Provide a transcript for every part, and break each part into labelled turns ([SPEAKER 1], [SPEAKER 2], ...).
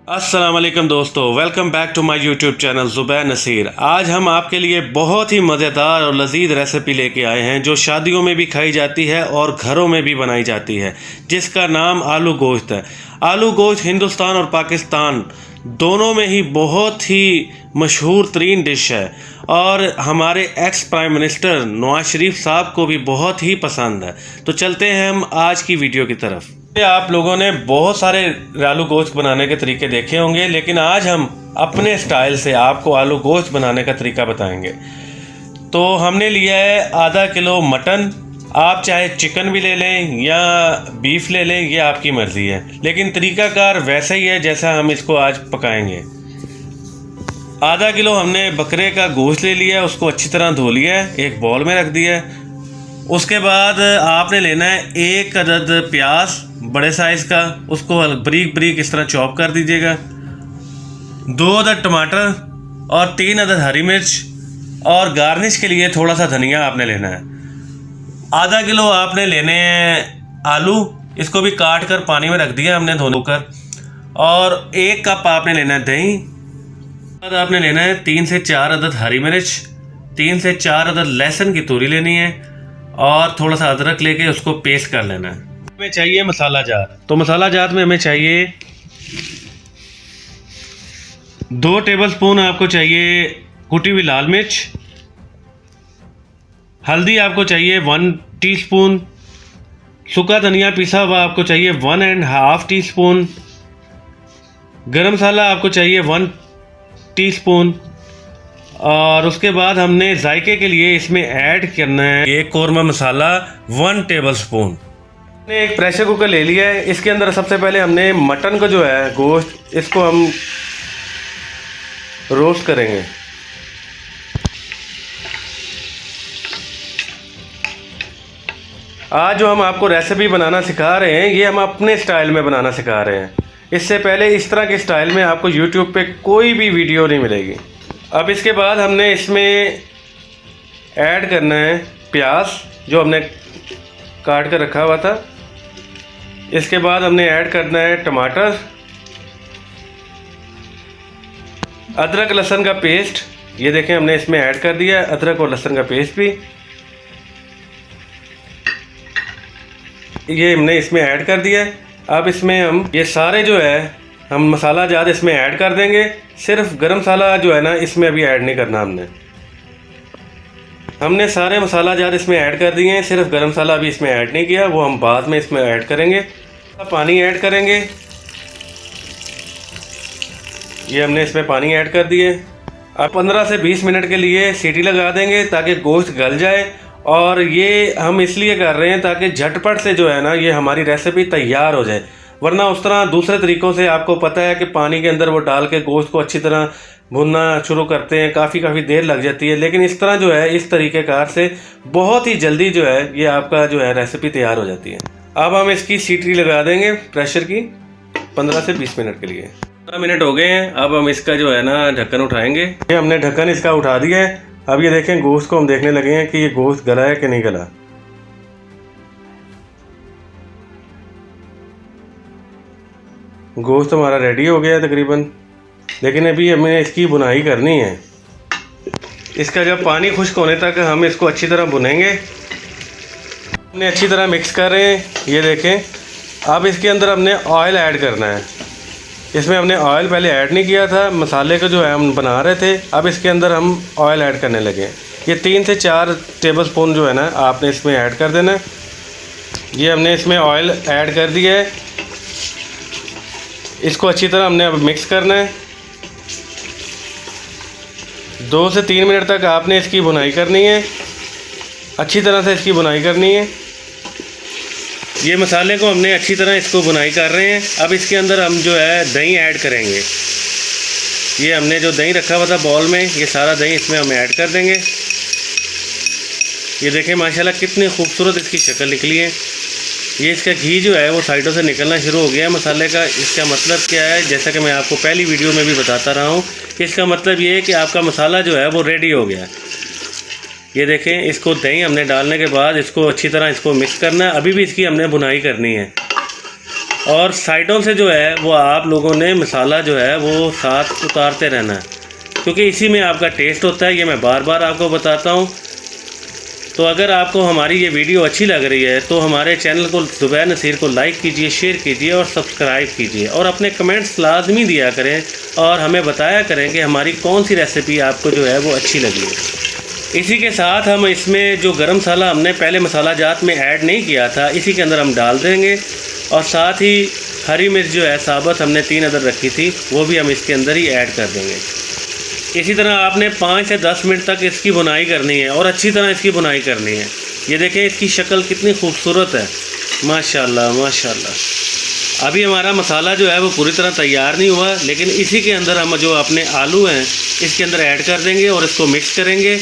[SPEAKER 1] अस्सलाम वालेकुम दोस्तों, welcome back to my YouTube channel Zubair Naseer. आज हम आपके लिए बहुत ही मज़ेदार और लजीज रेसिपी लेके आए हैं जो शादियों में भी खाई जाती है और घरों में भी बनाई जाती है, जिसका नाम आलू गोश्त है। आलू गोश्त हिंदुस्तान और पाकिस्तान दोनों में ही बहुत ही मशहूर तरीन डिश है और हमारे ex prime minister Nawaz Sharif साहब को भी बहुत ही पसंद है। तो चलते हैं हम आज की वीडियो की तरफ। आप लोगों ने बहुत सारे आलू गोश्त बनाने के तरीके देखे होंगे, लेकिन आज हम अपने स्टाइल से आपको आलू गोश्त बनाने का तरीका बताएंगे। तो हमने लिया है आधा किलो मटन। आप चाहे चिकन भी ले लें या बीफ ले लें, ये आपकी मर्ज़ी है, लेकिन तरीकाकार वैसा ही है जैसा हम इसको आज पकाएंगे। आधा किलो हमने बकरे का गोश्त ले लिया है, उसको अच्छी तरह धो लिया है, एक बाउल में रख दिया है। उसके बाद आपने लेना है एक अदद प्याज बड़े साइज़ का, उसको बारीक बारीक इस तरह चॉप कर दीजिएगा। 2 अदद टमाटर और 3 अदद हरी मिर्च, और गार्निश के लिए थोड़ा सा धनिया आपने लेना है। आधा किलो आपने लेने हैं आलू, इसको भी काट कर पानी में रख दिया हमने धोकर। और 1 कप आपने लेना है दही। बाद आपने लेना है 3 से 4 अदद हरी मिर्च, 3 से 4 अदद लहसुन की तूरी लेनी है, और थोड़ा सा अदरक लेके उसको पेस्ट कर लेना है। हमें चाहिए मसाला जार। तो मसाला जार में हमें चाहिए 2 टेबलस्पून आपको चाहिए कुटी हुई लाल मिर्च। हल्दी आपको चाहिए 1 टीस्पून। सूखा धनिया पिसा हुआ आपको चाहिए 1.5 टीस्पून। गरम मसाला आपको चाहिए 1 टीस्पून। और उसके बाद हमने जायके के लिए इसमें ऐड करना है एक कौरमा मसाला 1 टेबलस्पून। हमने एक प्रेशर कुकर ले लिया है, इसके अंदर सबसे पहले हमने मटन का जो है गोश्त, इसको हम रोस्ट करेंगे। आज जो हम आपको रेसिपी बनाना सिखा रहे हैं, ये हम अपने स्टाइल में बनाना सिखा रहे हैं। इससे पहले इस तरह के स्टाइल में आपको यूट्यूब पे कोई भी वीडियो नहीं मिलेगी। अब इसके बाद हमने इसमें ऐड करना है प्याज जो हमने काट कर रखा हुआ था। इसके बाद हमने ऐड करना है टमाटर, अदरक लहसुन का पेस्ट, ये देखें हमने इसमें ऐड कर दिया अदरक और लहसुन का पेस्ट भी, ये हमने इसमें ऐड कर दिया। अब इसमें हम ये सारे जो है हम मसाला ज़्यादा इसमें ऐड कर देंगे। सिर्फ गरम मसाला जो है ना इसमें अभी ऐड नहीं करना। हमने सारे मसाला ज़्यादा इसमें ऐड कर दिए हैं, सिर्फ गरम मसाला अभी इसमें ऐड नहीं किया, वो हम बाद में इसमें ऐड करेंगे। पानी ऐड करेंगे, ये हमने इसमें पानी ऐड कर दिए। अब 15 से 20 मिनट के लिए सीटी लगा देंगे ताकि गोश्त गल जाए। और ये हम इसलिए कर रहे हैं ताकि झटपट से जो है ना ये हमारी रेसिपी तैयार हो जाए, वरना उस तरह दूसरे तरीक़ों से आपको पता है कि पानी के अंदर वो डाल के गोश्त को अच्छी तरह भुनना शुरू करते हैं, काफ़ी देर लग जाती है। लेकिन इस तरह जो है इस तरीक़ेकार से बहुत ही जल्दी जो है ये आपका जो है रेसिपी तैयार हो जाती है। अब हम इसकी सीटी लगा देंगे प्रेशर की 15 से 20 मिनट के लिए। 15 मिनट हो गए हैं, अब हम इसका जो है ना ढक्कन उठाएँगे। ये हमने ढक्कन इसका उठा दिया है। अब ये देखें गोश्त को हम देखने लगे हैं कि ये गोश्त गला है कि नहीं गला। गोश्त हमारा रेडी हो गया है तकरीबन, लेकिन अभी हमें इसकी भुनाई करनी है। इसका जब पानी खुश्क होने तक हम इसको अच्छी तरह भुनेंगे। हमने अच्छी तरह मिक्स कर रहे हैं, ये देखें। अब इसके अंदर हमने ऑयल ऐड करना है। इसमें हमने ऑयल पहले ऐड नहीं किया था, मसाले को जो है हम बना रहे थे। अब इसके अंदर हम ऑयल ऐड करने लगे। ये 3 से 4 टेबलस्पून जो है ना आपने इसमें ऐड कर देना है। ये हमने इसमें ऑयल ऐड कर दिया है। इसको अच्छी तरह हमने अब मिक्स करना है। 2 से 3 मिनट तक आपने इसकी भुनाई करनी है, अच्छी तरह से इसकी भुनाई करनी है। ये मसाले को हमने अच्छी तरह इसको भुनाई कर रहे हैं। अब इसके अंदर हम जो है दही ऐड करेंगे। ये हमने जो दही रखा हुआ था बाउल में, ये सारा दही इसमें हम ऐड कर देंगे। ये देखें माशाल्लाह कितनी खूबसूरत इसकी शक्ल निकली है। ये इसका घी जो है वो साइडों से निकलना शुरू हो गया है मसाले का। इसका मतलब क्या है, जैसा कि मैं आपको पहली वीडियो में भी बताता रहा हूँ कि इसका मतलब ये है कि आपका मसाला जो है वो रेडी हो गया है। ये देखें, इसको दही हमने डालने के बाद इसको अच्छी तरह इसको मिक्स करना है। अभी भी इसकी हमने भुनाई करनी है। और साइडों से जो है वो आप लोगों ने मसाला जो है वो साथ उतारते रहना है, क्योंकि इसी में आपका टेस्ट होता है। ये मैं बार बार आपको बताता हूँ। तो अगर आपको हमारी ये वीडियो अच्छी लग रही है तो हमारे चैनल को ज़ुबैर नसीर को लाइक कीजिए, शेयर कीजिए और सब्सक्राइब कीजिए, और अपने कमेंट्स लाजमी दिया करें और हमें बताया करें कि हमारी कौन सी रेसिपी आपको जो है वो अच्छी लगी है। इसी के साथ हम इसमें जो गरम मसाला हमने पहले मसाला जात में ऐड नहीं किया था, इसी के अंदर हम डाल देंगे। और साथ ही हरी मिर्च जो है साबुत हमने 3 अदर रखी थी, वो भी हम इसके अंदर ही ऐड कर देंगे। इसी तरह आपने 5 से 10 मिनट तक इसकी भुनाई करनी है और अच्छी तरह इसकी भुनाई करनी है। ये देखें इसकी शक्ल कितनी खूबसूरत है, माशाल्लाह माशाल्लाह। अभी हमारा मसाला जो है वो पूरी तरह तैयार नहीं हुआ, लेकिन इसी के अंदर हम जो अपने आलू हैं इसके अंदर ऐड कर देंगे और इसको मिक्स करेंगे।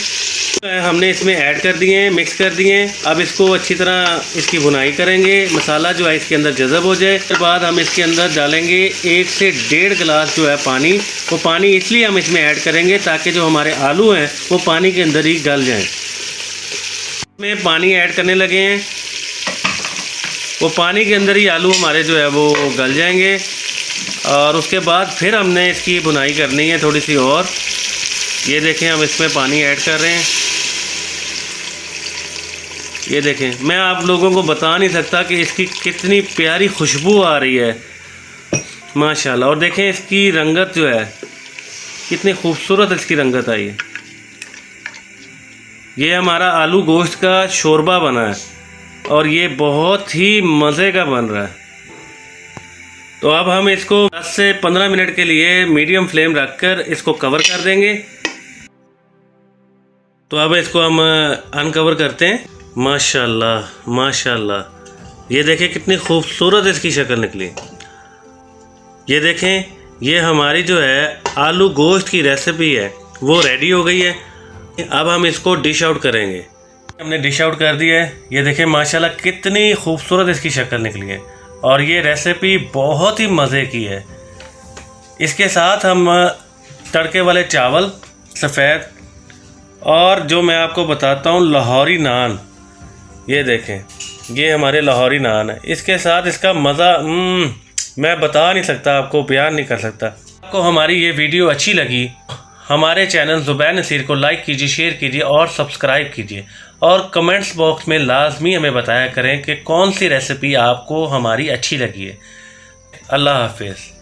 [SPEAKER 1] हमने इसमें ऐड कर दिए हैं, मिक्स कर दिए हैं। अब इसको अच्छी तरह इसकी भुनाई करेंगे, मसाला जो है इसके अंदर जज़ब हो जाए। उसके बाद हम इसके अंदर डालेंगे 1 से 1.5 गिलास जो है पानी। वो पानी इसलिए हम इसमें ऐड करेंगे ताकि जो हमारे आलू हैं वो पानी के अंदर ही गल जाएं। इसमें पानी ऐड करने लगे हैं, वो पानी के अंदर ही आलू हमारे जो है वो गल जाएंगे। और उसके बाद फिर हमने इसकी भुनाई करनी है थोड़ी सी और। ये देखें हम इसमें पानी ऐड कर रहे हैं। ये देखें, मैं आप लोगों को बता नहीं सकता कि इसकी कितनी प्यारी खुशबू आ रही है, माशाल्लाह। और देखें इसकी रंगत जो है कितनी खूबसूरत इसकी रंगत आई है। ये हमारा आलू गोश्त का शोरबा बना है और ये बहुत ही मज़े का बन रहा है। तो अब हम इसको 10 से 15 मिनट के लिए मीडियम फ्लेम रखकर इसको कवर कर देंगे। तो अब इसको हम अनकवर करते हैं। माशाल्लाह माशाल्लाह, ये देखें कितनी खूबसूरत इसकी शक्ल निकली। ये देखें, ये हमारी जो है आलू गोश्त की रेसिपी है वो रेडी हो गई है। अब हम इसको डिश आउट करेंगे। हमने डिश आउट कर दिया है। ये देखें माशाल्लाह कितनी खूबसूरत इसकी शक्ल निकली है और ये रेसिपी बहुत ही मज़े की है। इसके साथ हम तड़के वाले चावल सफ़ेद और जो मैं आपको बताता हूँ लाहौरी नान, ये देखें ये हमारे लाहौरी नान है। इसके साथ इसका मज़ा मैं बता नहीं सकता, आपको बयान नहीं कर सकता। आपको हमारी ये वीडियो अच्छी लगी, हमारे चैनल ज़ुबैर नसीर को लाइक कीजिए, शेयर कीजिए और सब्सक्राइब कीजिए, और कमेंट्स बॉक्स में लाजमी हमें बताया करें कि कौन सी रेसिपी आपको हमारी अच्छी लगी है। अल्लाह हाफिज़।